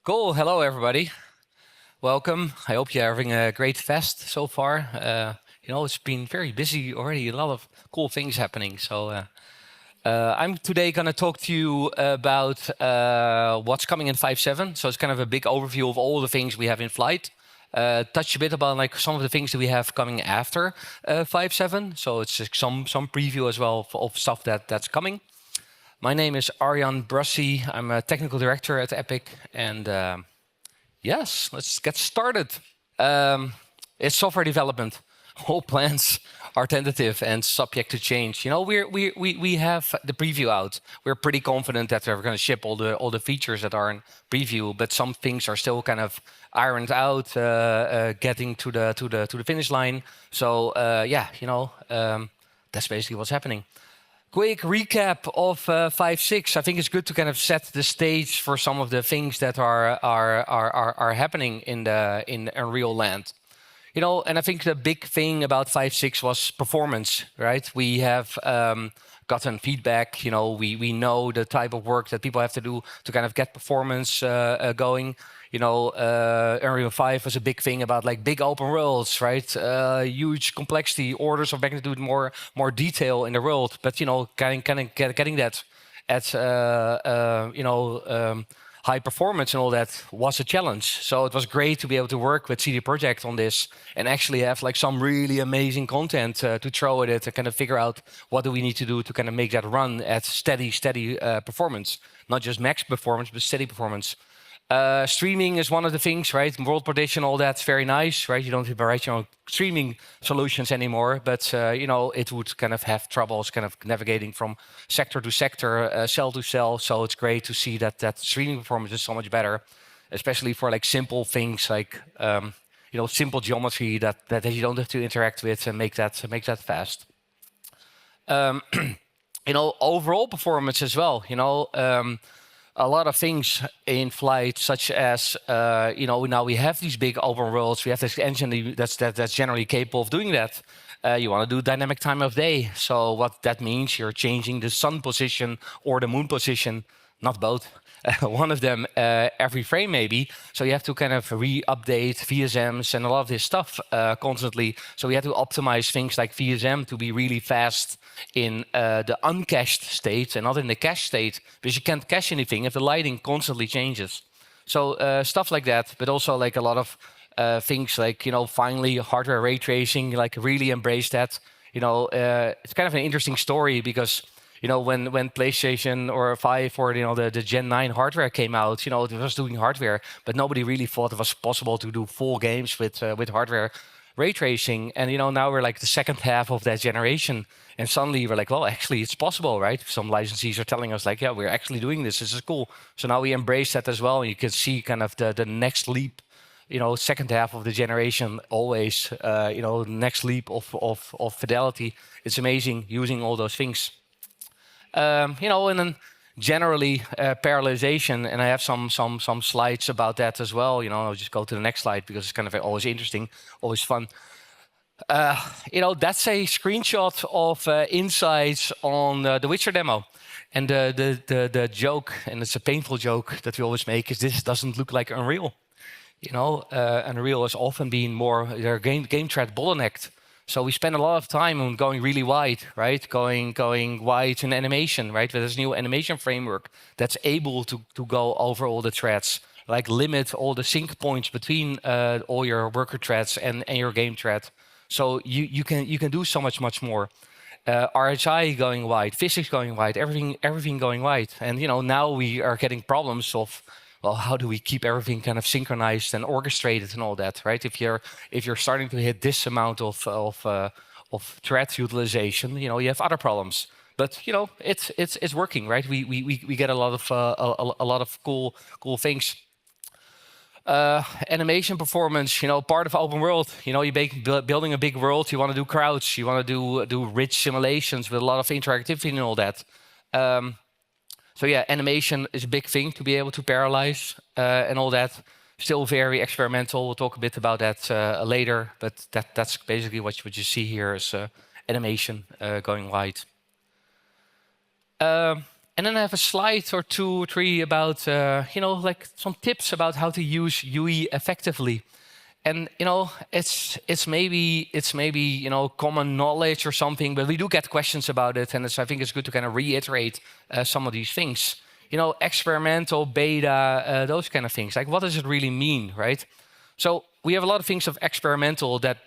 Cool. Hello, everybody. Welcome. I hope you're having a great fest so far. It's been very busy already. A lot of cool things happening. I'm today going to talk to you about what's coming in 5.7. So it's kind of a big overview of all the things we have in flight. Touch a bit about like some of the things that we have coming after 5.7. So it's just some preview as well of stuff that's coming. My name is Arjan Brussi. I'm a technical director at Epic, and yes, let's get started. It's software development. All plans are tentative and subject to change. You know, we have the preview out. We're pretty confident that we're going to ship all the features that are in preview, but some things are still kind of ironed out, getting to the finish line. So that's basically what's happening. Quick recap of 5.6. I think it's good to kind of set the stage for some of the things that are happening in Unreal land. You know, and I think the big thing about 5.6 was performance, right? We have gotten feedback. You know, we know the type of work that people have to do to kind of get performance going. You know, Unreal 5 was a big thing about like big open worlds, right? Huge complexity, orders of magnitude, more detail in the world. But you know, getting that at high performance and all that was a challenge. So it was great to be able to work with CD Projekt on this and actually have like some really amazing content to throw at it and kind of figure out what do we need to do to kind of make that run at steady performance, not just max performance, but steady performance. Streaming is one of the things, right? World partition, all that's very nice, right? You don't have to write your own streaming solutions anymore, but it would kind of have troubles kind of navigating from sector to sector, cell to cell. So it's great to see that streaming performance is so much better, especially for like simple things like simple geometry that you don't have to interact with and make that fast. Overall performance as well. A lot of things in flight, such as now we have these big open worlds. We have this engine that's generally capable of doing that. You want to do dynamic time of day. So what that means, you're changing the sun position or the moon position, not both. One of them every frame maybe. So you have to kind of re-update VSMs and a lot of this stuff constantly. So we have to optimize things like VSM to be really fast in the uncached state and not in the cache state, because you can't cache anything if the lighting constantly changes. So stuff like that, but also like a lot of things like, finally hardware ray tracing, like really embrace that. It's kind of an interesting story because when PlayStation or 5 or the Gen 9 hardware came out, it was doing hardware, but nobody really thought it was possible to do full games with hardware ray tracing. And now we're like the second half of that generation, and suddenly we're like, well, actually it's possible, right? Some licensees are telling us like, yeah, we're actually doing this. This is cool. So now we embrace that as well. And you can see kind of the next leap. Second half of the generation, always, next leap of fidelity. It's amazing using all those things. And then generally parallelization, and I have some slides about that as well. I'll just go to the next slide because it's kind of always interesting, always fun. That's a screenshot of insights on the Witcher demo. And the joke, and it's a painful joke that we always make, is this doesn't look like Unreal. Unreal has often been more their game thread bottlenecked. So we spend a lot of time on going really wide, right? Going wide in animation, right? With this new animation framework that's able to go over all the threads, like limit all the sync points between all your worker threads and your game thread. So you can do so much more. RHI going wide, physics going wide, everything going wide. And now we are getting problems of, well, how do we keep everything kind of synchronized and orchestrated and all that, right? If you're starting to hit this amount of thread utilization, you have other problems. But it's working, right? We get a lot of cool things. Animation performance, part of open world. You're building a big world. You want to do crowds. You want to do rich simulations with a lot of interactivity and all that. So yeah, animation is a big thing to be able to parallelize and all that. Still very experimental. We'll talk a bit about that later, but that's basically what you see here is animation going wide. And then I have a slide or two or three about, like some tips about how to use UE effectively. And it's maybe common knowledge or something, but we do get questions about it, and I think it's good to kind of reiterate some of these things. Experimental, beta, those kind of things. Like, what does it really mean, right? So we have a lot of things of experimental that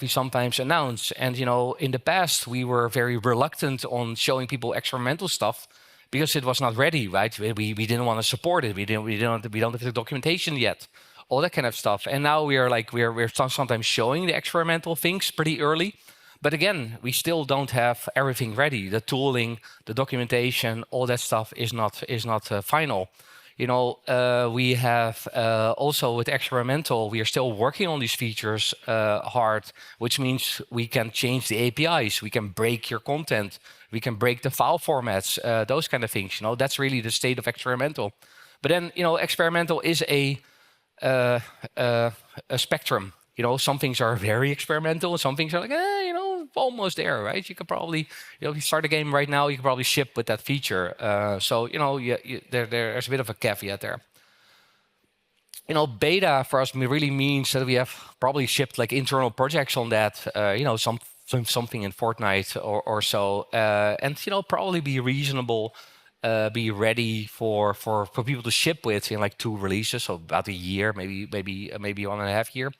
we sometimes announce, and in the past we were very reluctant on showing people experimental stuff because it was not ready, right? We didn't want to support it. We don't have the documentation yet, all that kind of stuff. And now we're sometimes showing the experimental things pretty early, but again, we still don't have everything ready. The tooling, the documentation, all that stuff is not final. We have also with experimental, we are still working on these features hard, which means we can change the APIs, we can break your content, we can break the file formats, those kind of things. That's really the state of experimental. But then, experimental is a spectrum. Some things are very experimental, and some things are like, almost there, right? You could probably, if you start a game right now, you can probably ship with that feature. There's a bit of a caveat there. Beta for us really means that we have probably shipped like internal projects on that. Something in Fortnite or so, and probably be reasonable. Be ready for people to ship with in like 2 releases, so about a year, maybe 1.5 years.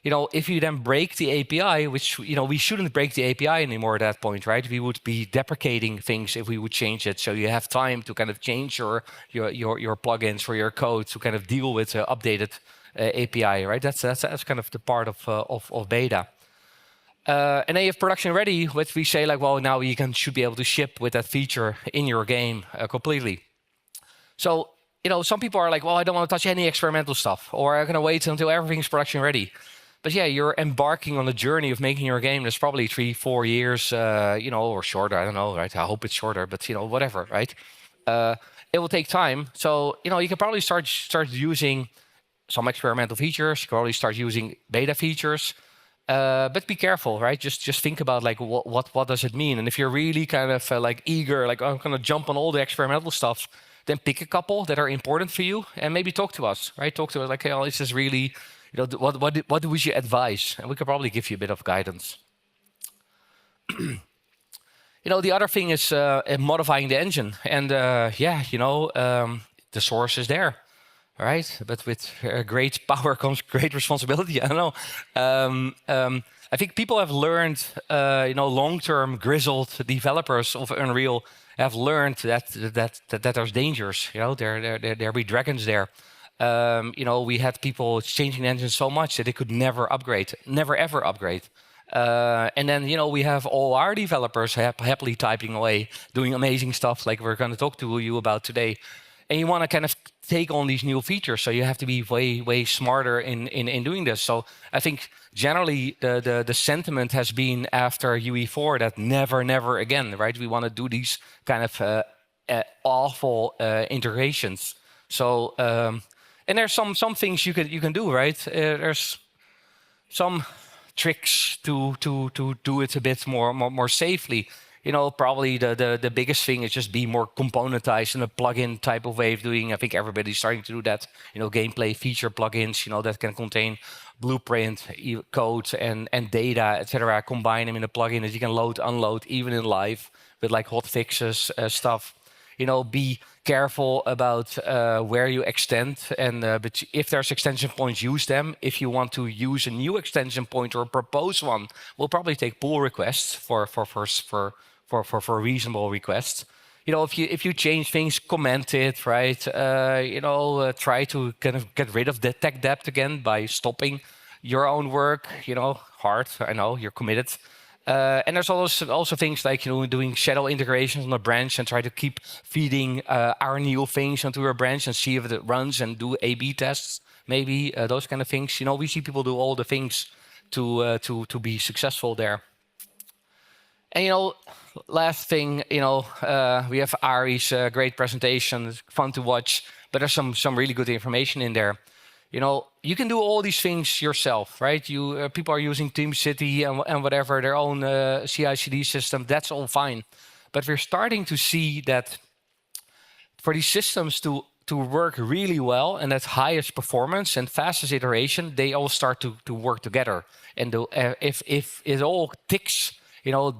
If you then break the API, which we shouldn't break the API anymore at that point, right? We would be deprecating things if we would change it. So you have time to kind of change your plugins or your code to kind of deal with updated API, right? That's kind of the part of beta. And then you have production ready, which we say like, well, now you should be able to ship with that feature in your game completely. So, some people are like, well, I don't want to touch any experimental stuff, or I'm going to wait until everything's production ready. But yeah, you're embarking on the journey of making your game that's probably 3-4 years, or shorter. I don't know, right? I hope it's shorter, but whatever, right? It will take time. So, you can probably start using some experimental features. You can probably start using beta features. But be careful, right? Just think about like what does it mean? And if you're really kind of like eager, like, I'm gonna jump on all the experimental stuff, then pick a couple that are important for you and maybe talk to us, right? Talk to us like, hey, this is really, what would you advise? And we could probably give you a bit of guidance. The other thing is modifying the engine, and the source is there. Right, but with great power comes great responsibility. I don't know. I think people have learned, long-term grizzled developers of Unreal have learned that there's dangers. There be dragons there. We had people changing the engine so much that they could never upgrade, never ever upgrade. And then we have all our developers happily typing away, doing amazing stuff like we're going to talk to you about today. And you want to kind of take on these new features, so you have to be way smarter in doing this. So I think generally the sentiment has been after UE4 that never again, right? We want to do these kind of awful integrations. So and there's some things you can do, right? There's some tricks to do it a bit more safely. Probably the biggest thing is just be more componentized in a plugin type of way of doing. I think everybody's starting to do that. Gameplay feature plugins, that can contain blueprint, code, and data, etc. Combine them in a plugin that you can load, unload, even in live with like hot fixes stuff. Be careful about where you extend, and but if there's extension points, use them. If you want to use a new extension point or propose one, we'll probably take pull requests for reasonable requests. If you change things, comment it, right? Try to kind of get rid of the tech debt again by stopping your own work. Hard. I know you're committed. And there's also things like doing shadow integrations on a branch and try to keep feeding our new things onto a branch and see if it runs and do A/B tests. Maybe those kind of things. We see people do all the things to be successful there. And last thing, we have Ari's great presentation. It's fun to watch, but there's some really good information in there. You can do all these things yourself, right? People are using TeamCity and whatever, their own CI/CD system. That's all fine. But we're starting to see that for these systems to work really well and at highest performance and fastest iteration, they all start to work together. And if it all ticks,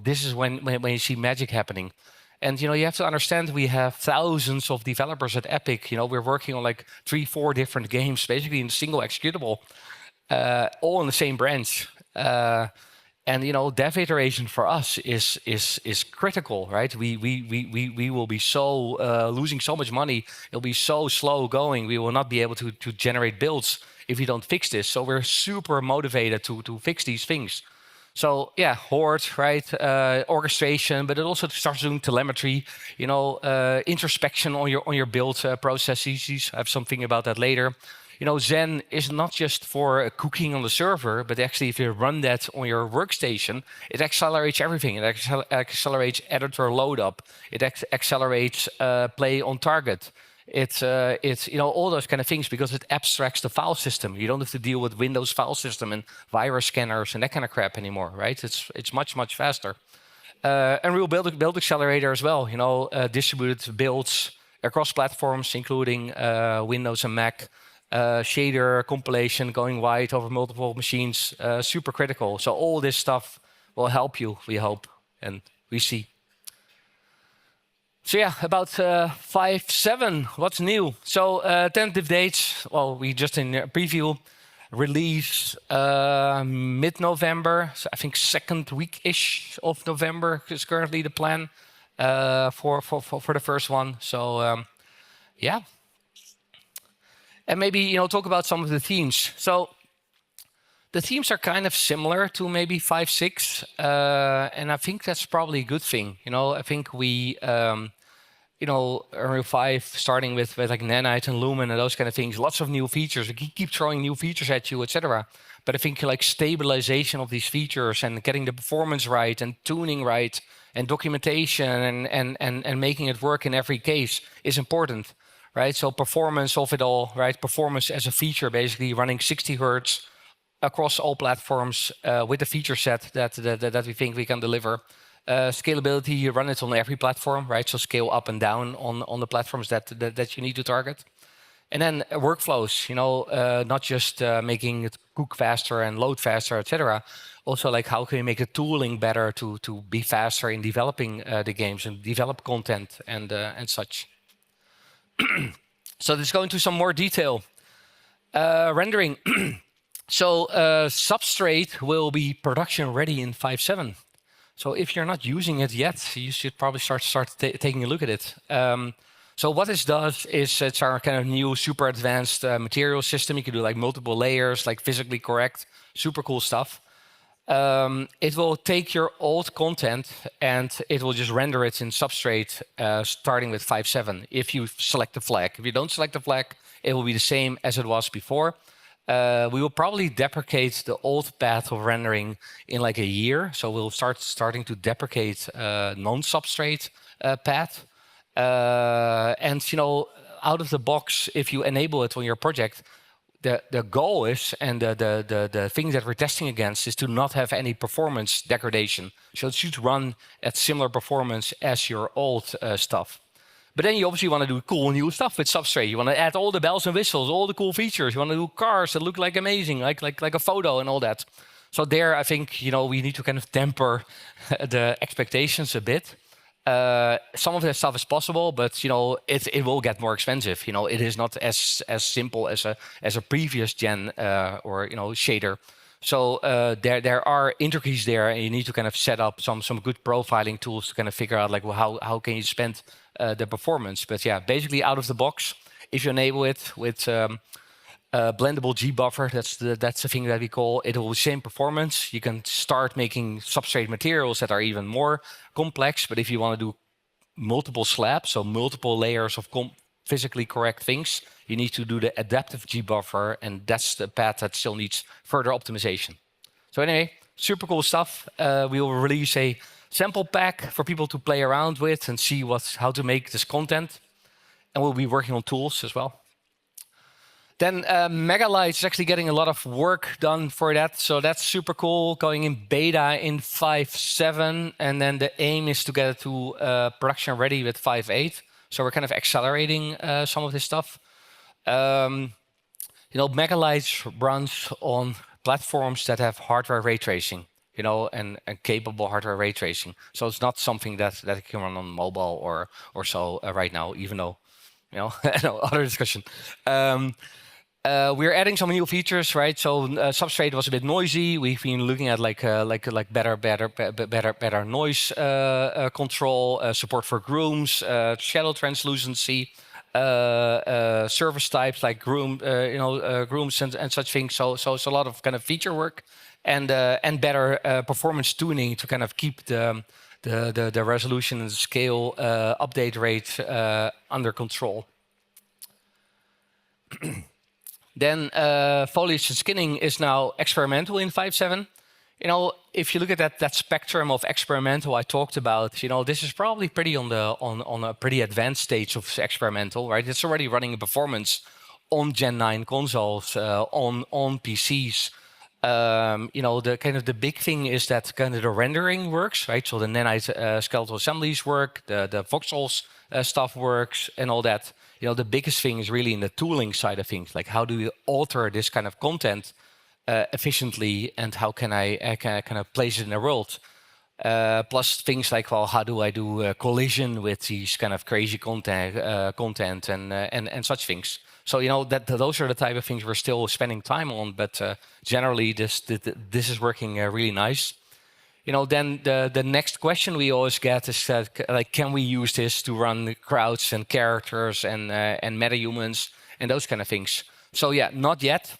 this is when you see magic happening. And you have to understand, we have thousands of developers at Epic. We're working on like 3-4 different games, basically in a single executable, all in the same branch. And dev iteration for us is critical, right? We will be so losing so much money. It'll be so slow going. We will not be able to generate builds if we don't fix this. So we're super motivated to fix these things. So yeah, Horde, right? Orchestration, but it also starts doing telemetry, introspection on your build processes. I have something about that later. Zen is not just for cooking on the server, but actually if you run that on your workstation, it accelerates everything. It accelerates editor load up. It accelerates play on target. It's all those kind of things, because it abstracts the file system. You don't have to deal with Windows file system and virus scanners and that kind of crap anymore, right? It's much faster. Unreal Build Accelerator as well. Distributed builds across platforms, including Windows and Mac. Shader compilation going wide over multiple machines, super critical. So all this stuff will help you, we hope, and we see. So yeah, about 5.7, what's new? So tentative dates, well, we just in preview, release mid-November. So I think second week-ish of November is currently the plan for the first one. So yeah. And maybe, talk about some of the themes. So the themes are kind of similar to maybe 5.6, and I think that's probably a good thing. I think we, Unreal 5, starting with like Nanite and Lumen and those kind of things, lots of new features. We keep throwing new features at you, etc. But I think like stabilization of these features and getting the performance right and tuning right and documentation and making it work in every case is important. Right, so performance of it all, right? Performance as a feature, basically running 60 Hertz across all platforms with the feature set that we think we can deliver. Scalability, you run it on every platform, right? So scale up and down on the platforms that you need to target. And then workflows, not just making it cook faster and load faster, etc. Also, like how can you make the tooling better to be faster in developing the games and develop content and such. So let's go into some more detail. Rendering. So Substrate will be production ready in 5.7. So if you're not using it yet, you should probably start taking a look at it. So what this does is it's our kind of new super advanced material system. You can do like multiple layers, like physically correct, super cool stuff. It will take your old content and it will just render it in Substrate starting with 5.7 if you select the flag. If you don't select the flag, it will be the same as it was before. We will probably deprecate the old path of rendering in like a year. So we'll starting to deprecate non-Substrate path. And out of the box, if you enable it on your project, the goal is, and the thing that we're testing against is to not have any performance degradation. So it should run at similar performance as your old stuff. But then you obviously want to do cool new stuff with Substrate. You want to add all the bells and whistles, all the cool features. You want to do cars that look like amazing, like a photo and all that. So there, I think we need to kind of temper the expectations a bit. Some of that stuff is possible, but it will get more expensive. It is not as simple as a previous gen or shader. So there are intricacies there, and you need to kind of set up some good profiling tools to kind of figure out like, well, how can you spend the performance. But yeah, basically out of the box, if you enable it with blendable G-buffer, that's the thing that we call it, will same performance. You can start making Substrate materials that are even more complex. But if you want to do multiple slabs, so multiple layers of physically correct things, you need to do the adaptive G-buffer, and that's the path that still needs further optimization. So anyway, super cool stuff. We will release a sample pack for people to play around with and see how to make this content. And we'll be working on tools as well. Then Megalight is actually getting a lot of work done for that. So that's super cool, going in beta in 5.7. And then the aim is to get it to production ready with 5.8. So we're kind of accelerating some of this stuff. Megalight runs on platforms that have hardware ray tracing, and capable hardware ray tracing. So it's not something that can run on mobile or so right now, even though, other discussion. We're adding some new features, right? So Substrate was a bit noisy. We've been looking at better noise control, support for grooms, shadow translucency, service types like grooms and such things. So it's a lot of kind of feature work and better performance tuning to kind of keep the resolution and the scale update rate under control. Then foliage and skinning is now experimental in 5.7. If you look at that spectrum of experimental I talked about, this is probably pretty on a pretty advanced stage of experimental, right? It's already running in performance on Gen 9 consoles, on PCs. The big thing is that kind of the rendering works, right? So the nanite skeletal assemblies work, the voxels stuff works, and all that. The biggest thing is really in the tooling side of things, like how do you alter this kind of content efficiently, and how can I kind of place it in the world? Plus things like, well, how do I do collision with these kind of crazy content and such things. So those are the type of things we're still spending time on, but generally this is working really nice. Then the next question we always get is can we use this to run crowds and characters and metahumans and those kind of things? So yeah, not yet.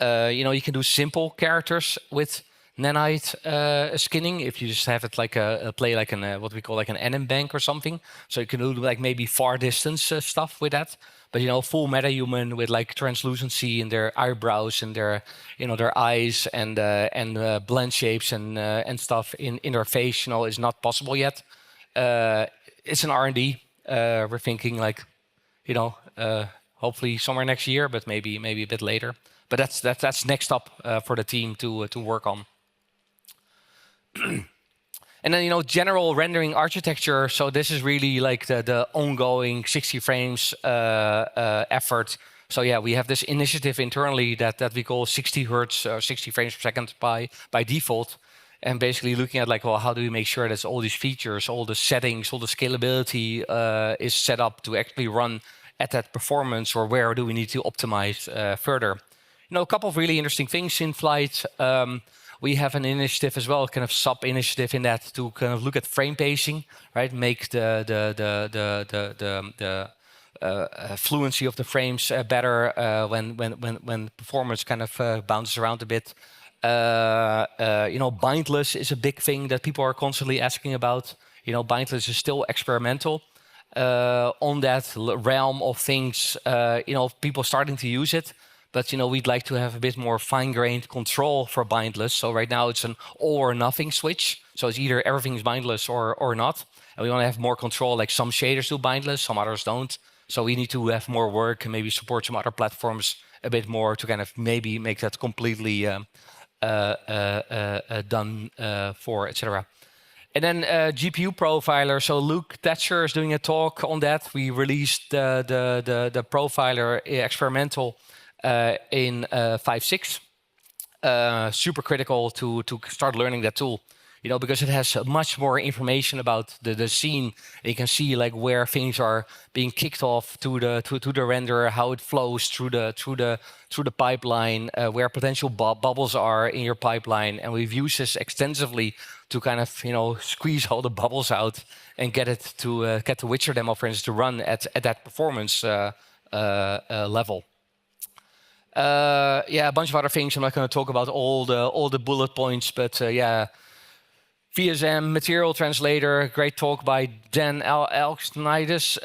You can do simple characters with nanite skinning if you just have it like play like what we call like an anim bank or something. So you can do like maybe far distance stuff with that. But full metahuman with like translucency in their eyebrows and their their eyes and blend shapes and stuff in their face is not possible yet. It's an R&D. We're thinking like hopefully somewhere next year, but maybe a bit later. But that's next up for the team to work on. And then, general rendering architecture. So this is really like the ongoing 60 frames effort. So yeah, we have this initiative internally that we call 60 hertz, 60 frames per second by default. And basically looking at like, well, how do we make sure that all these features, all the settings, all the scalability is set up to actually run at that performance, or where do we need to optimize further? A couple of really interesting things in flight. We have an initiative as well, kind of sub-initiative in that, to kind of look at frame pacing, right? Make the fluency of the frames better when performance kind of bounces around a bit. Bindless is a big thing that people are constantly asking about. Bindless is still experimental on that realm of things. People starting to use it. But we'd like to have a bit more fine-grained control for bindless. So right now it's an all or nothing switch. So it's either everything's bindless or not. And we want to have more control. Like some shaders do bindless, some others don't. So we need to have more work and maybe support some other platforms a bit more to kind of maybe make that completely done for, etc. And then GPU profiler. So Luke Thatcher is doing a talk on that. We released the profiler experimental in 5.6. Super critical to start learning that tool, because it has much more information about the scene. And you can see like where things are being kicked off to the render, how it flows through the pipeline, where potential bubbles are in your pipeline. And we've used this extensively to kind of squeeze all the bubbles out and get it to get the Witcher demo, for instance, to run at that performance level. A bunch of other things. I'm not going to talk about all the bullet points, but VSM material translator, great talk by Dan Elksnides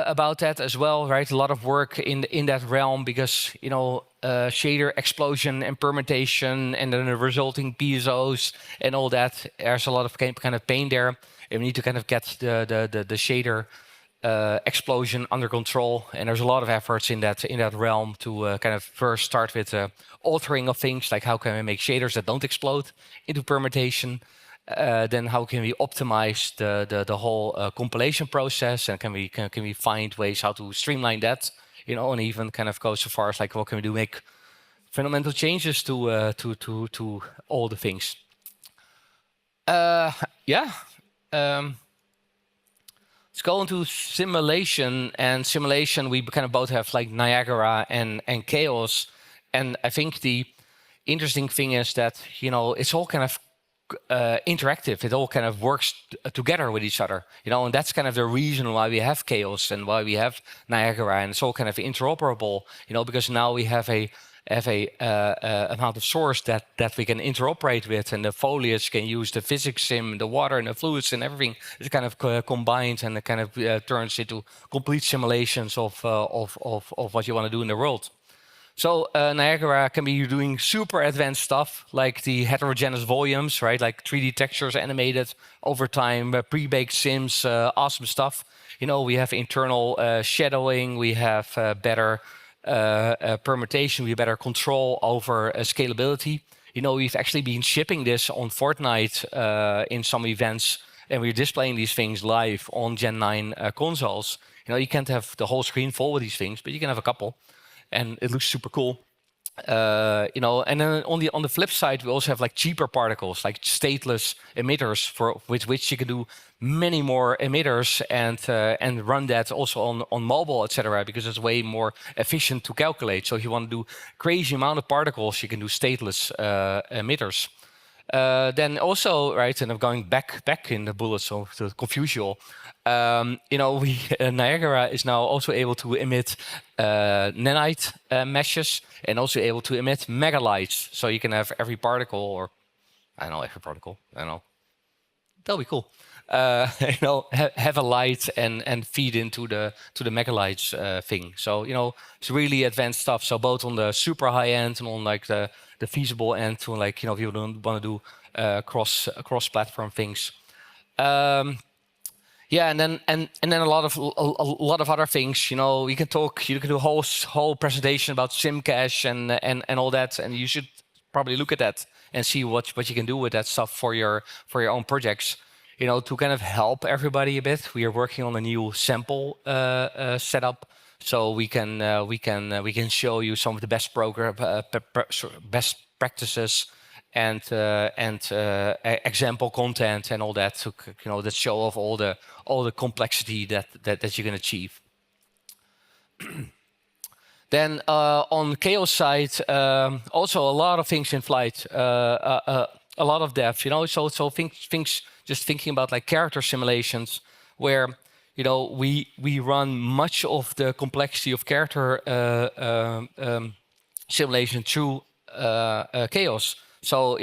about that as well, right? A lot of work in that realm, because shader explosion and permutation and then the resulting PSOs and all that. There's a lot of kind of pain there, and we need to kind of get the shader explosion under control, and there's a lot of efforts in that realm to kind of first start with altering of things, like how can we make shaders that don't explode into permutation, Then how can we optimize the whole compilation process, and can we find ways how to streamline that, and even kind of go so far as like what can we do, make fundamental changes to all the things. Yeah. Let's go into simulation. And simulation, we kind of both have like Niagara and Chaos. And I think the interesting thing is that, it's all kind of interactive. It all kind of works together with each other, and that's kind of the reason why we have Chaos and why we have Niagara, and it's all kind of interoperable, because now we have a amount of source that we can interoperate with, and the foliage can use the physics sim, the water and the fluids and everything is kind of combined, and it kind of turns into complete simulations of what you want to do in the world. So Niagara can be doing super advanced stuff like the heterogeneous volumes, right? Like 3D textures animated over time, pre-baked sims, awesome stuff. We have internal shadowing, we have better permutation, we have better control over scalability. We've actually been shipping this on Fortnite in some events, and we're displaying these things live on Gen 9 consoles. You can't have the whole screen full with these things, but you can have a couple. And it looks super cool. And then on the flip side, we also have like cheaper particles, like stateless emitters, with which you can do many more emitters and run that also on mobile, etc., because it's way more efficient to calculate. So if you want to do crazy amount of particles, you can do stateless emitters. Then also, right, and I'm going back in the bullets, so to confuse you all. Niagara is now also able to emit nanite meshes, and also able to emit megalights. So you can have every particle, or I don't know, every particle. I don't know. That'll be cool. Have a light and feed into the megalights thing. So it's really advanced stuff. So both on the super high end and on like the feasible end, to like if you don't want to do cross platform things. Yeah, and then a lot of other things. You can talk. You can do a whole presentation about Simcache and all that, and you should probably look at that and see what you can do with that stuff for your own projects. To kind of help everybody a bit, we are working on a new sample setup, so we can show you some of the best best practices and example content and all that, to that show off all the complexity that you can achieve. Then on Chaos side, also a lot of things in flight, a lot of dev, so things just thinking about like character simulations, where we run much of the complexity of character simulation through Chaos. So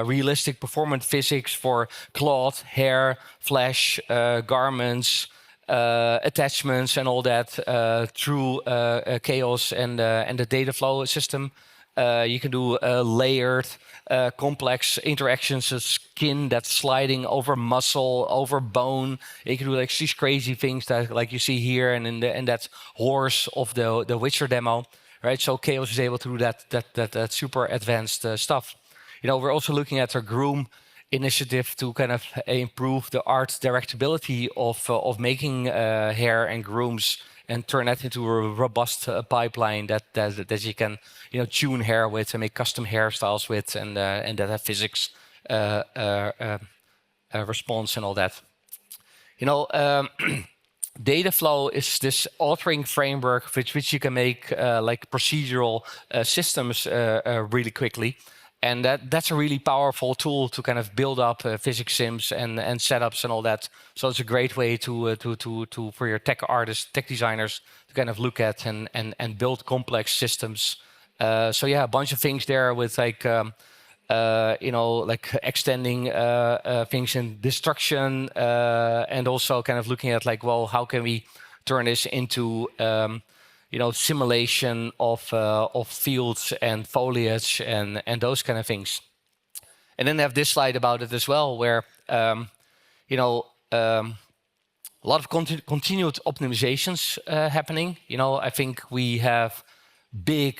realistic performance physics for cloth, hair, flesh, garments, attachments, and all that through Chaos and the data flow system. You can do layered, complex interactions of skin that's sliding over muscle, over bone. You can do like these crazy things that, like you see here, and in that horse of the Witcher demo, right? So Chaos is able to do that super advanced stuff. We're also looking at our Groom initiative to kind of improve the art directability of making hair and grooms, and turn that into a robust pipeline that you can tune hair with and make custom hairstyles with, and that have physics response and all that. Data flow is this authoring framework which you can make like procedural systems really quickly. And that's a really powerful tool to kind of build up physics sims and setups and all that. So it's a great way to for your tech artists, tech designers to kind of look at and build complex systems. So yeah, a bunch of things there with like like extending things in destruction, and also kind of looking at like, well, how can we turn this into simulation of fields and foliage and those kind of things. And then I have this slide about it as well, where a lot of continued optimizations happening. I think we have big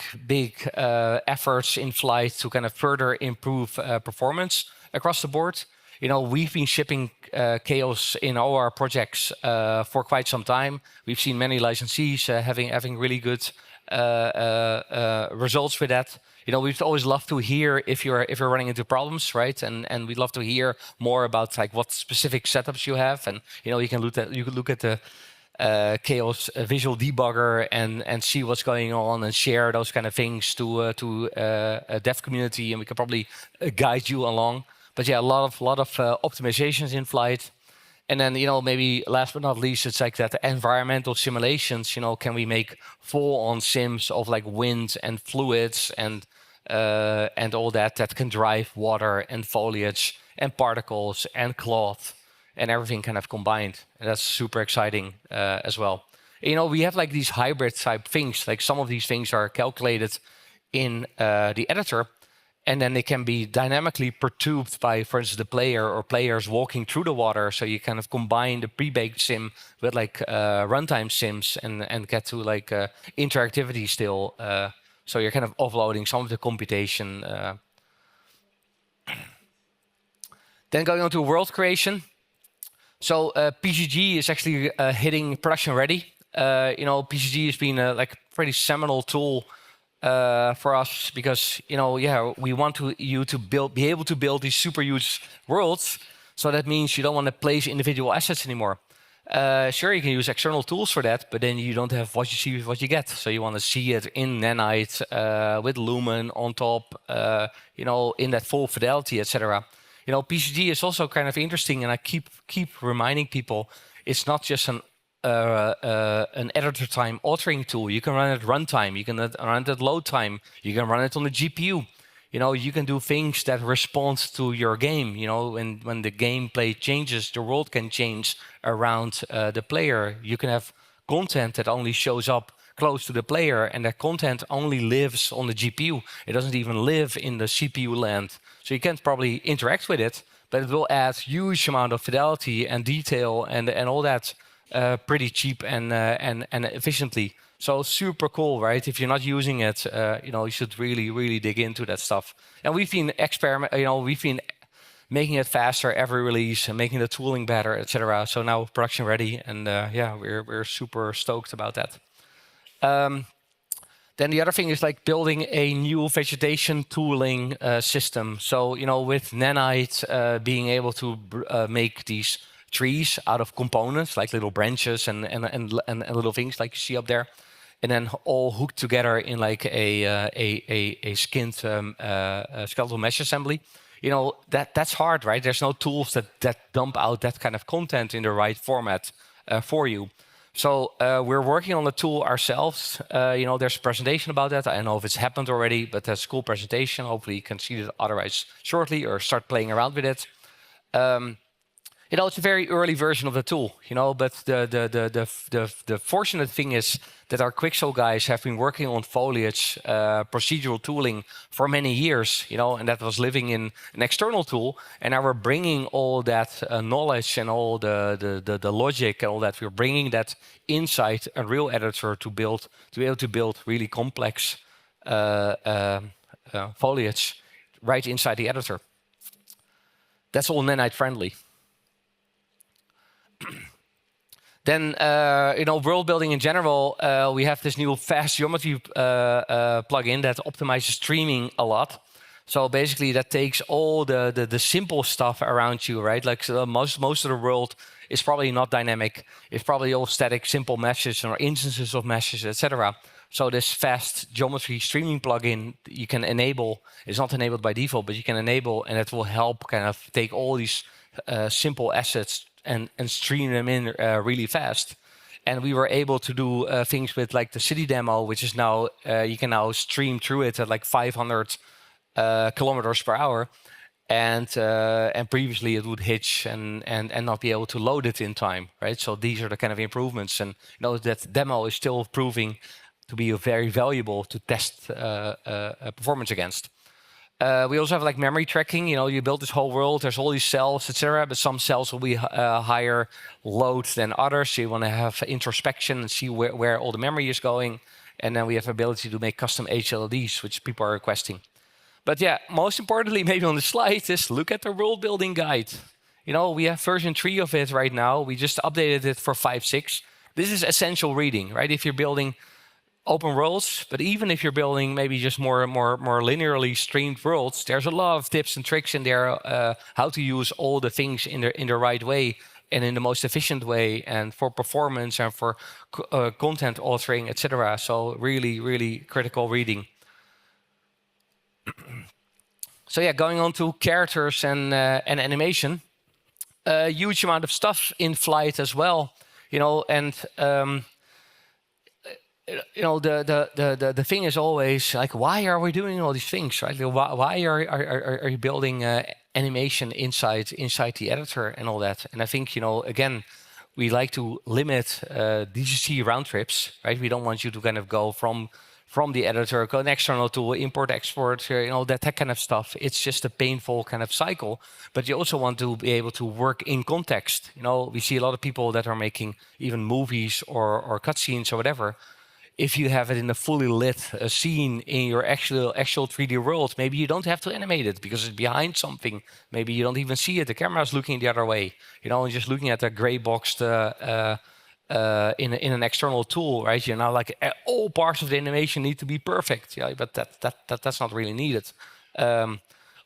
efforts in flight to kind of further improve performance. across the board. You know, we've been shipping Chaos in all our projects for quite some time. We've seen many licensees having really good results with that. You know, we'd always love to hear if you're running into problems, right? And we'd love to hear more about like what specific setups you have. And you know, you could look at the Chaos visual debugger and see what's going on and share those kind of things to a dev community, and we can probably guide you along. But yeah, a lot of optimizations in flight. And then, you know, maybe last but not least, it's like that environmental simulations. You know, can we make full-on sims of like wind and fluids and all that can drive water and foliage and particles and cloth and everything kind of combined. And that's super exciting as well. You know, we have like these hybrid type things. Like some of these things are calculated in the editor, and then they can be dynamically perturbed by, for instance, the player or players walking through the water. So you kind of combine the pre-baked sim with like runtime sims and get to like interactivity still. So you're kind of offloading some of the computation. Then going on to world creation. So PGG is actually hitting production ready. You know, PGG has been a like pretty seminal tool for us because, you know, yeah, we want you to be able to build these super huge worlds. So that means you don't want to place individual assets anymore. Sure, you can use external tools for that, but then you don't have what you see with what you get. So you want to see it in Nanite with Lumen on top, you know, in that full fidelity, etc. You know, PCG is also kind of interesting, and I keep reminding people, it's not just an editor time authoring tool. You can run it runtime, you can run it at load time, you can run it on the GPU. You know, you can do things that respond to your game. You know, when the gameplay changes, the world can change around the player. You can have content that only shows up close to the player, and that content only lives on the GPU. It doesn't even live in the CPU land. So you can't probably interact with it, but it will add huge amount of fidelity and detail and all that pretty cheap and efficiently. So super cool, right? If you're not using it, you know, you should really dig into that stuff. And we've been we've been making it faster every release and making the tooling better, etc. So now production ready, and yeah, we're super stoked about that. Then the other thing is like building a new vegetation tooling system. So, you know, with Nanite being able to make these trees out of components like little branches and little things like you see up there, and then all hooked together in like a skinned skeletal mesh assembly. You know, that's hard, right? There's no tools that dump out that kind of content in the right format for you. So we're working on the tool ourselves. You know, there's a presentation about that. I don't know if it's happened already, but that's a cool presentation. Hopefully you can see it otherwise shortly or start playing around with it. You know, it's a very early version of the tool, you know, but the fortunate thing is that our Quixel guys have been working on foliage procedural tooling for many years, you know, and that was living in an external tool. And now we're bringing all that knowledge and all the logic and all that, we're bringing that inside Unreal Editor to be able to build really complex foliage right inside the editor. That's all Nanite friendly. Then, you know, world building in general, we have this new fast geometry plugin that optimizes streaming a lot. So basically that takes all the simple stuff around you, right? Like most of the world is probably not dynamic. It's probably all static, simple meshes or instances of meshes, etc. So this fast geometry streaming plugin you can enable. It's not enabled by default, but you can enable, and it will help kind of take all these simple assets and stream them in really fast. And we were able to do things with like the city demo, which is now, you can now stream through it at like 500 kilometers per hour. And previously it would hitch and not be able to load it in time, right? So these are the kind of improvements. And you know, that demo is still proving to be very valuable to test performance against. We also have like memory tracking. You know, you build this whole world, there's all these cells, etc. But some cells will be higher load than others. So you want to have introspection and see where all the memory is going. And then we have ability to make custom HLDs, which people are requesting. But yeah, most importantly, maybe on the slide is look at the world building guide. We have version 3 of it right now. We just updated it for 5.6. This is essential reading, right? If you're building open worlds, but even if you're building maybe just more linearly streamed worlds, there's a lot of tips and tricks in there, how to use all the things in the right way and in the most efficient way, and for performance and for content authoring, etc. So really critical reading. So yeah, going on to characters and animation, a huge amount of stuff in flight as well, and the thing is always like, why are we doing all these things, right? Why are you building animation inside the editor and all that? And I think, again, we like to limit DCC round trips, right? We don't want you to kind of go from the editor, go an external tool, import, export, that kind of stuff. It's just a painful kind of cycle. But you also want to be able to work in context. We see a lot of people that are making even movies or cutscenes or whatever. If you have it in a fully lit scene in your actual 3D world, maybe you don't have to animate it because it's behind something. Maybe you don't even see it. The camera is looking the other way, and just looking at the gray boxed in an external tool, right? Like all parts of the animation need to be perfect, but that's not really needed.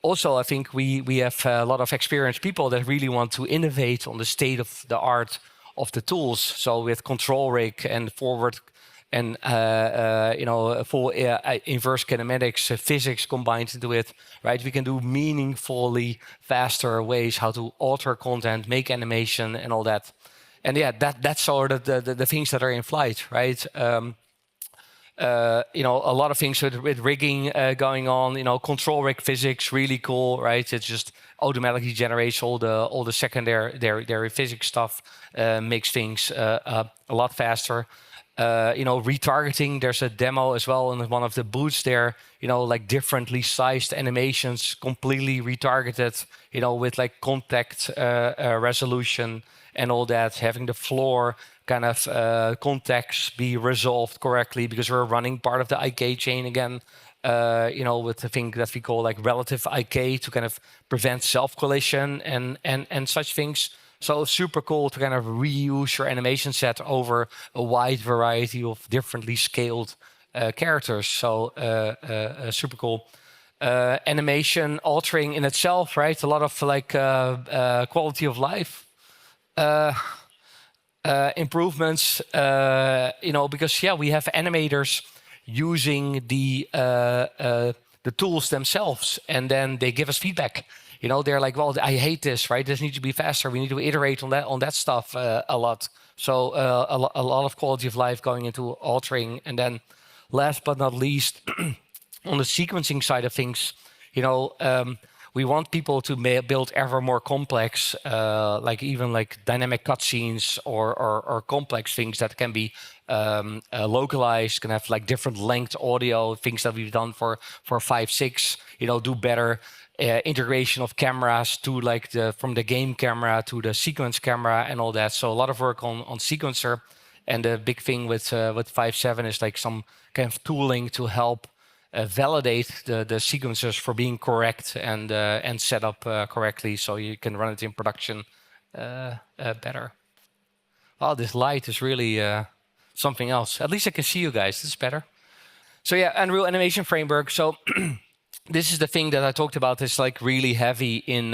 Also, I think we have a lot of experienced people that really want to innovate on the state of the art of the tools. So with control rig and forward and full inverse kinematics, physics combined into it, right? We can do meaningfully faster ways how to alter content, make animation, and all that. And yeah, that's sort of the things that are in flight, right? A lot of things with rigging going on. Control rig physics, really cool, right? It just automatically generates all the secondary physics stuff, makes things a lot faster. Retargeting, there's a demo as well in one of the booths there, like differently sized animations, completely retargeted, with like contact resolution and all that, having the floor kind of context be resolved correctly because we're running part of the IK chain again, with the thing that we call like relative IK to kind of prevent self-collision and such things. So super cool to kind of reuse your animation set over a wide variety of differently scaled characters. So super cool. Animation altering in itself, right? A lot of like quality of life improvements, because we have animators using the tools themselves, and then they give us feedback. They're like, well, I hate this, right? This needs to be faster. We need to iterate on that stuff a lot. So a lot of quality of life going into altering. And then last but not least, on the sequencing side of things, we want people to build ever more complex, like even like dynamic cutscenes or complex things that can be localized, can have like different length audio, things that we've done for 5.6, do better. Integration of cameras to like from the game camera to the sequence camera and all that. So a lot of work on sequencer, and the big thing with 5.7 is like some kind of tooling to help validate the sequencers for being correct and set up correctly, so you can run it in production better. Oh, this light is really something else. At least I can see you guys. This is better. So yeah, Unreal Animation Framework. So this is the thing that I talked about. It's like really heavy in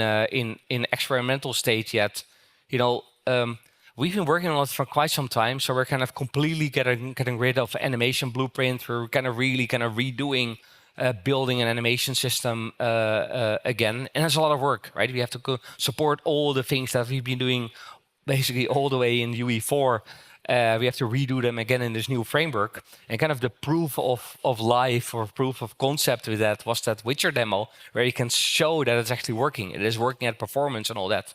experimental state yet. We've been working on it for quite some time, so we're kind of completely getting rid of animation blueprint. We're kind of redoing building an animation system again, and it's a lot of work, right? We have to support all the things that we've been doing basically all the way in UE4. We have to redo them again in this new framework. And kind of the proof of life or proof of concept with that was that Witcher demo, where you can show that it's actually working. It is working at performance and all that.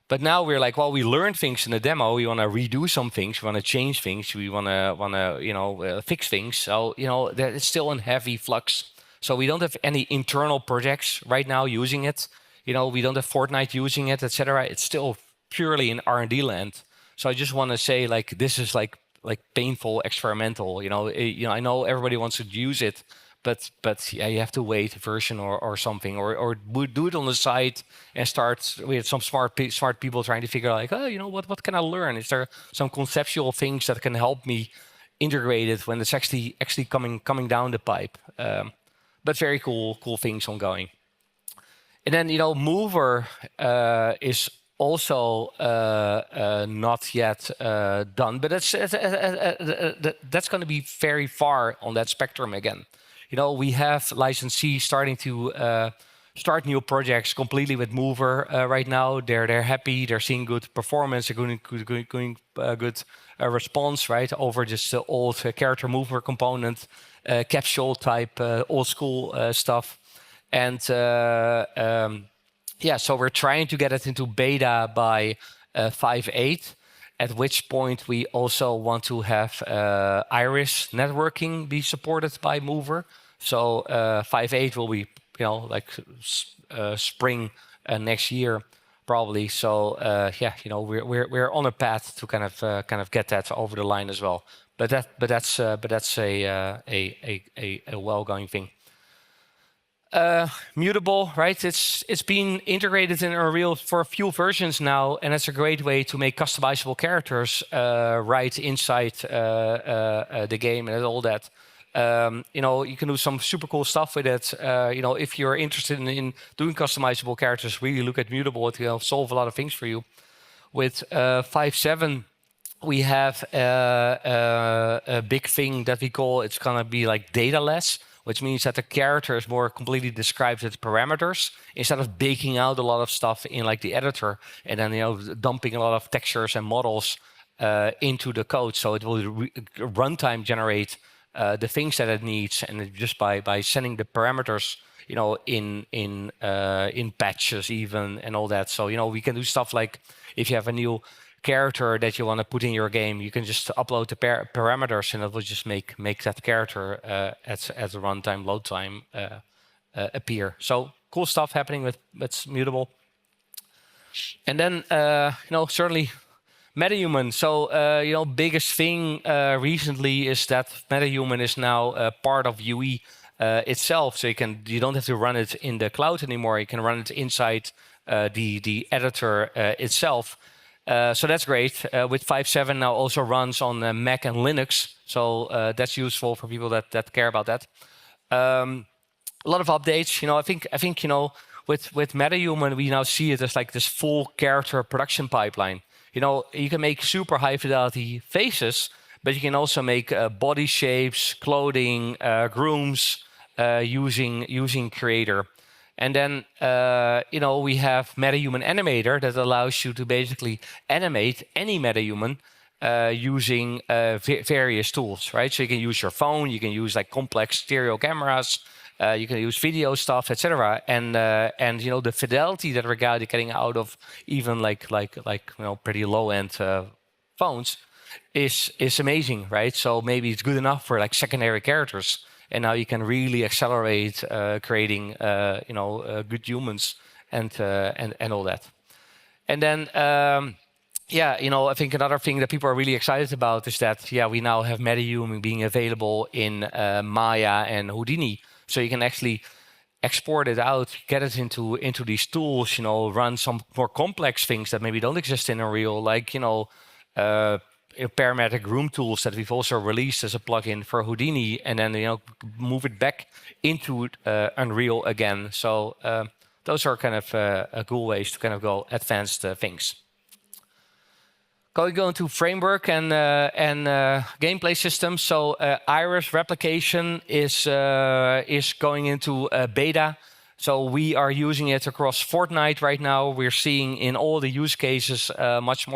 But now we're like, well, we learned things in the demo. We want to redo some things. We want to change things. We want to fix things. So it's still in heavy flux. So we don't have any internal projects right now using it. We don't have Fortnite using it, etc. It's still purely in R&D land. So I just want to say, like, this is like painful experimental. I know everybody wants to use it, but yeah, you have to wait a version or something, or do it on the side and start with some smart people trying to figure out like, oh, what can I learn? Is there some conceptual things that can help me integrate it when it's actually coming down the pipe? But very cool things ongoing. And then, Mover is also not yet done, but that's going to be very far on that spectrum again. We have licensees starting to start new projects completely with Mover right now. They're happy. They're seeing good performance. They're going good response, right, over just the old character mover component, capsule type, old school stuff. And yeah, so we're trying to get it into beta by 5.8, at which point we also want to have Iris networking be supported by Mover. So 5.8 will be, like spring next year, probably. So yeah, we're on a path to kind of get that over the line as well. But that's a well-going thing. Mutable, right? It's been integrated in Unreal for a few versions now, and it's a great way to make customizable characters right inside the game and all that. You can do some super cool stuff with it. If you're interested in doing customizable characters, really look at Mutable. It will solve a lot of things for you. With 5.7, we have a big thing that we call, it's gonna be like data-less, which means that the character is more completely described with parameters instead of baking out a lot of stuff in like the editor and then dumping a lot of textures and models into the code. So it will runtime generate the things that it needs, and just by sending the parameters, in patches even and all that. So we can do stuff like if you have a new character that you want to put in your game, you can just upload the parameters and it will just make that character at the runtime load time appear. So cool stuff happening with Mutable. And then certainly MetaHuman. So biggest thing recently is that MetaHuman is now part of UE itself. So you don't have to run it in the cloud anymore. You can run it inside the editor itself. So that's great. With 5.7 now also runs on Mac and Linux. So that's useful for people that care about that. A lot of updates. I think with MetaHuman, we now see it as like this full character production pipeline. You can make super high fidelity faces, but you can also make body shapes, clothing, grooms using Creator. And then, we have MetaHuman Animator that allows you to basically animate any MetaHuman using various tools, right? So you can use your phone, you can use like complex stereo cameras, you can use video stuff, etc. And the fidelity that we're getting out of even like pretty low end phones is amazing, right? So maybe it's good enough for like secondary characters. And now you can really accelerate creating, good humans and all that. And then, I think another thing that people are really excited about is that, we now have MetaHuman being available in Maya and Houdini. So you can actually export it out, get it into these tools, run some more complex things that maybe don't exist in Unreal, like, parametric room tools that we've also released as a plugin for Houdini, and then move it back into Unreal again. So those are kind of cool ways to kind of go advanced things. Going into framework and gameplay systems. So Iris replication is going into beta. So we are using it across Fortnite right now. We're seeing in all the use cases much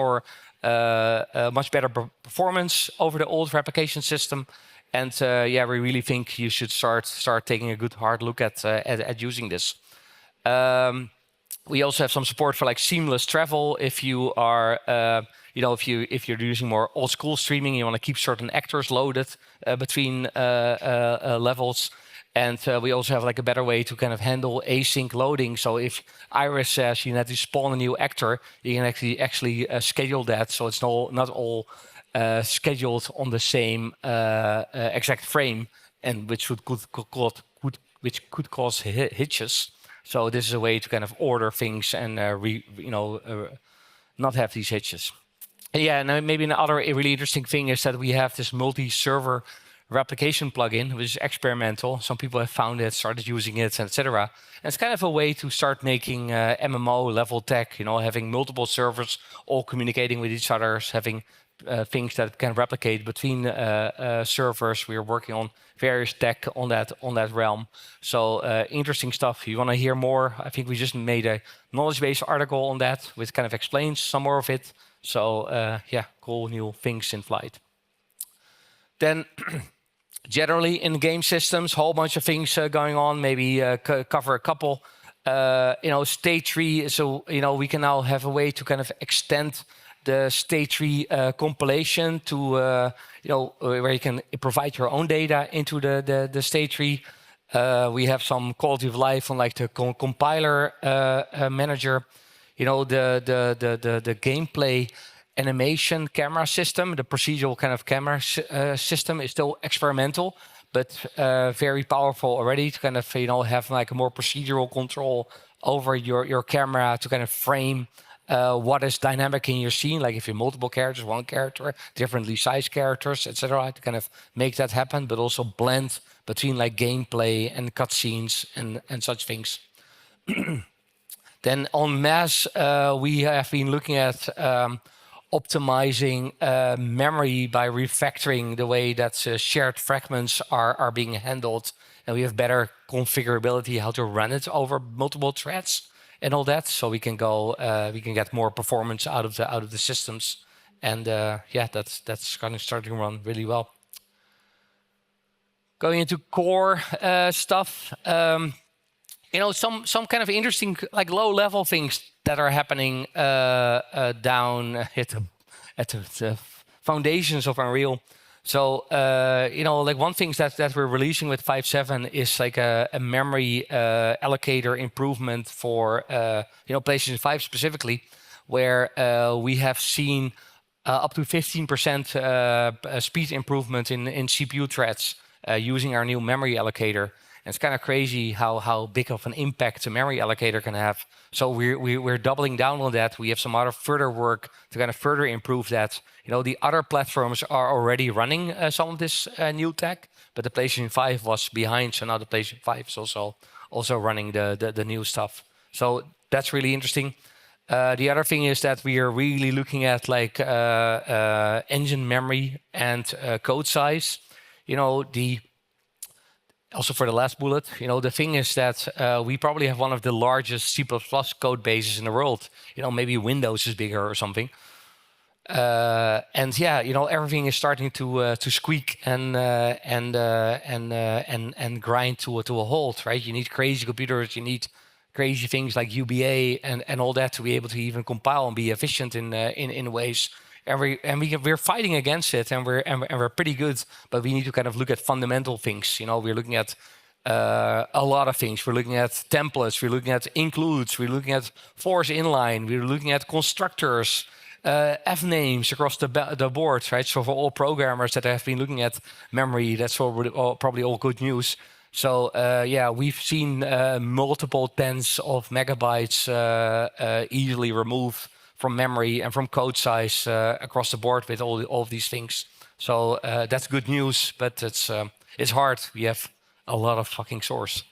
better performance over the old replication system, and we really think you should start taking a good hard look at using this. We also have some support for like seamless travel if you are, if you're using more old school streaming, you want to keep certain actors loaded between levels. And we also have like a better way to kind of handle async loading. So if Iris says you need to spawn a new actor, you can actually schedule that. So it's not all scheduled on the same exact frame. and which which could cause hitches. So this is a way to kind of order things and not have these hitches. Yeah, and maybe another really interesting thing is that we have this multi-server replication plugin, which is experimental. Some people have found it, started using it, etc. And it's kind of a way to start making MMO level tech, having multiple servers all communicating with each other, having things that can replicate between servers. We are working on various tech on that realm. So interesting stuff. You want to hear more? I think we just made a knowledge base article on that, which kind of explains some more of it. So yeah, cool new things in flight. Then generally in game systems, whole bunch of things going on. Maybe cover a couple. State tree. So we can now have a way to kind of extend the state tree compilation to where you can provide your own data into the state tree. We have some quality of life on like the compiler manager. The gameplay animation camera system, the procedural kind of camera system is still experimental, but very powerful already to kind of have like a more procedural control over your camera to kind of frame what is dynamic in your scene, like if you're multiple characters, one character, differently sized characters, etc., to kind of make that happen, but also blend between like gameplay and cutscenes and such things. Then on mass, we have been looking at optimizing memory by refactoring the way that shared fragments are being handled, and we have better configurability how to run it over multiple threads and all that, so we can get more performance out of the systems, and yeah, that's kind of starting to run really well. Going into core stuff, some kind of interesting like low level things that are happening down at the foundations of Unreal. So like one thing that we're releasing with 5.7 is like a memory allocator improvement for PlayStation 5 specifically, where we have seen up to 15% speed improvement in CPU threads using our new memory allocator. And it's kind of crazy how big of an impact a memory allocator can have. So we're doubling down on that. We have some other further work to kind of further improve that. The other platforms are already running some of this new tech, but the PlayStation 5 was behind. So now the PlayStation 5 is also running the new stuff. So that's really interesting. The other thing is that we are really looking at like engine memory and code size. Also for the last bullet, the thing is that we probably have one of the largest C++ code bases in the world. Maybe Windows is bigger or something. And yeah, everything is starting to squeak and grind to a halt, right? You need crazy computers, you need crazy things like UBA and all that to be able to even compile and be efficient in ways. We're fighting against it, and we're pretty good, but we need to kind of look at fundamental things. We're looking at a lot of things. We're looking at templates. We're looking at includes. We're looking at force inline. We're looking at constructors, F names across the board, right? So for all programmers that have been looking at memory, that's probably all good news. So yeah, we've seen multiple tens of megabytes easily removed from memory and from code size across the board with all of these things. So that's good news, but it's hard. We have a lot of fucking source.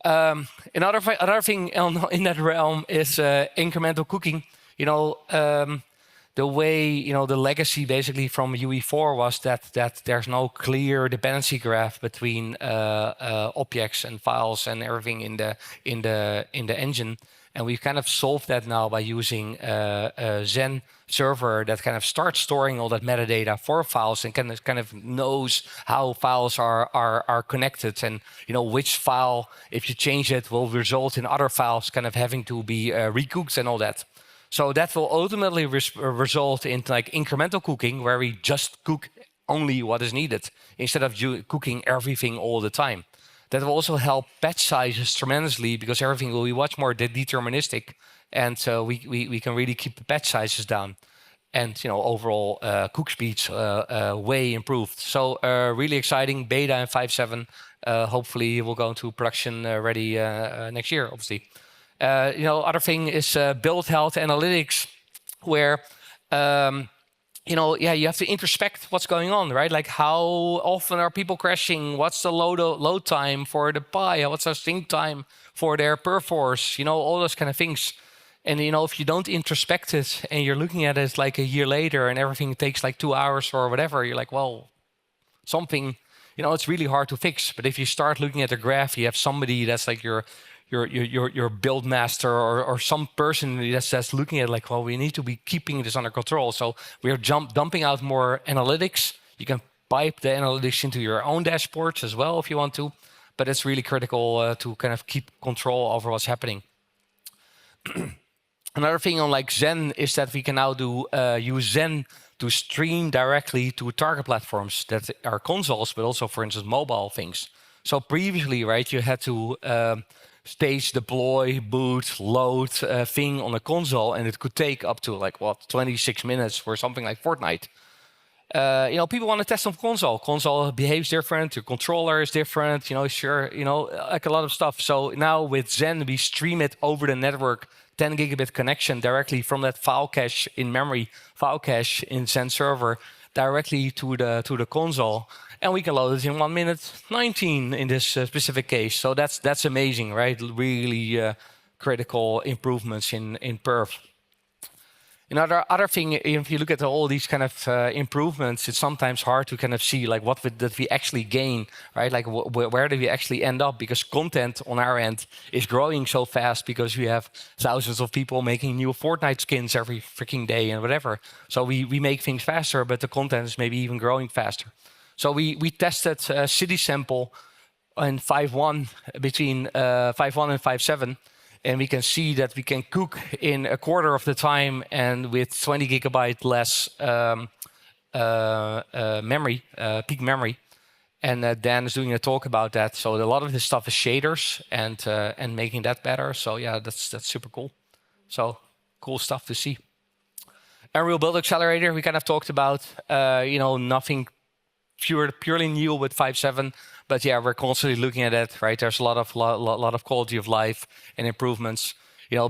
Another thing in that realm is incremental cooking. The way the legacy basically from UE4 was that there's no clear dependency graph between objects and files and everything in the engine. And we've kind of solved that now by using a Zen server that kind of starts storing all that metadata for files and kind of knows how files are connected, and which file, if you change it, will result in other files kind of having to be recooked and all that. So that will ultimately result in like incremental cooking, where we just cook only what is needed instead of cooking everything all the time. That will also help batch sizes tremendously, because everything will be much more deterministic, and so we can really keep the batch sizes down. and overall cook speeds way improved. So really exciting beta in 5.7. Hopefully we'll go into production ready next year, obviously. Other thing is build health analytics, where you have to introspect what's going on, right? Like how often are people crashing? What's the load time for the Pi? What's the sync time for their perforce? All those kind of things. And if you don't introspect it and you're looking at it like a year later and everything takes like 2 hours or whatever, you're like, well, something, it's really hard to fix. But if you start looking at the graph, you have somebody that's like your build master or some person that's looking at like, well, we need to be keeping this under control. So we're dumping out more analytics. You can pipe the analytics into your own dashboards as well if you want to, but it's really critical to kind of keep control over what's happening. Another thing on like Zen is that we can now use Zen to stream directly to target platforms that are consoles, but also, for instance, mobile things. So previously, right, you had to stage deploy, boot, load thing on a console, and it could take up to like 26 minutes for something like Fortnite. People want to test on console. Console behaves different. Your controller is different. Like a lot of stuff. So now with Zen, we stream it over the network, 10 gigabit connection directly from that file cache in memory, file cache in Zen server, directly to the console, and we can load it in 1 minute 19 in this specific case. So that's amazing, right? Really critical improvements in perf. Another thing, if you look at all these kind of improvements, it's sometimes hard to kind of see like what did we actually gain, right? Like where did we actually end up? Because content on our end is growing so fast because we have thousands of people making new Fortnite skins every freaking day and whatever. So we make things faster, but the content is maybe even growing faster. So we tested city sample in 5.1 between 5.1 and 5.7. And we can see that we can cook in a quarter of the time and with 20 gigabyte less memory, peak memory. And Dan is doing a talk about that. So a lot of this stuff is shaders and making that better. So yeah, that's super cool. So cool stuff to see. Unreal Build Accelerator, we kind of talked about, nothing purely new with 5.7. But yeah, we're constantly looking at it, right? There's a lot of quality of life and improvements.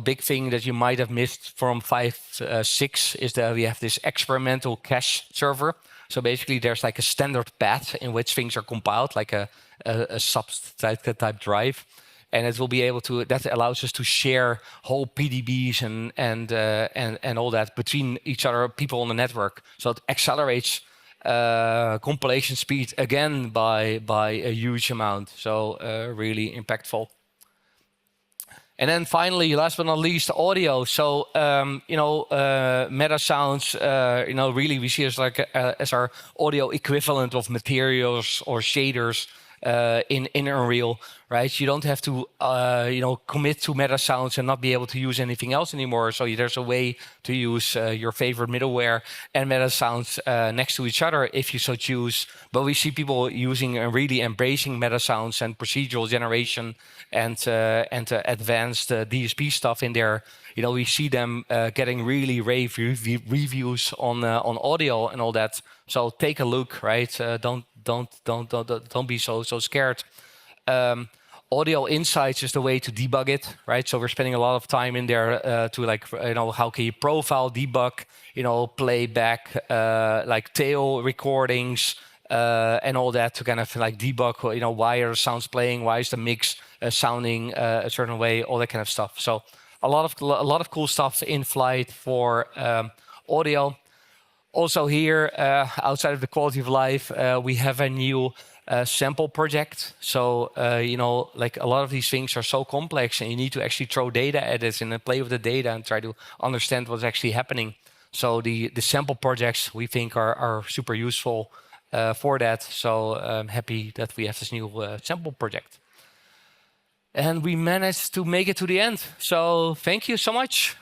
Big thing that you might have missed from 5.6 is that we have this experimental cache server. So basically, there's like a standard path in which things are compiled, like a sub-type drive, and it will be able to. That allows us to share whole PDBs and all that between each other, people on the network. So it accelerates compilation speed again by a huge amount. So really impactful. And then finally, last but not least, audio. So meta sounds, really we see as like as our audio equivalent of materials or shaders in Unreal, right? You don't have to commit to meta sounds and not be able to use anything else anymore. So there's a way to use your favorite middleware and meta sounds next to each other if you so choose. But we see people using and really embracing meta sounds and procedural generation and advanced DSP stuff in there. We see them getting really rave reviews on audio and all that. So take a look, right? Don't be so scared. Audio Insights is the way to debug it, right? So we're spending a lot of time in there to like, how can you profile, debug, play back like tail recordings and all that to kind of like debug, why are the sounds playing, why is the mix sounding a certain way, all that kind of stuff. So a lot of cool stuff in flight for audio. Also here, outside of the quality of life, we have a new sample project. So, like a lot of these things are so complex and you need to actually throw data at it and play with the data and try to understand what's actually happening. So the sample projects we think are super useful for that. So I'm happy that we have this new sample project. And we managed to make it to the end. So thank you so much.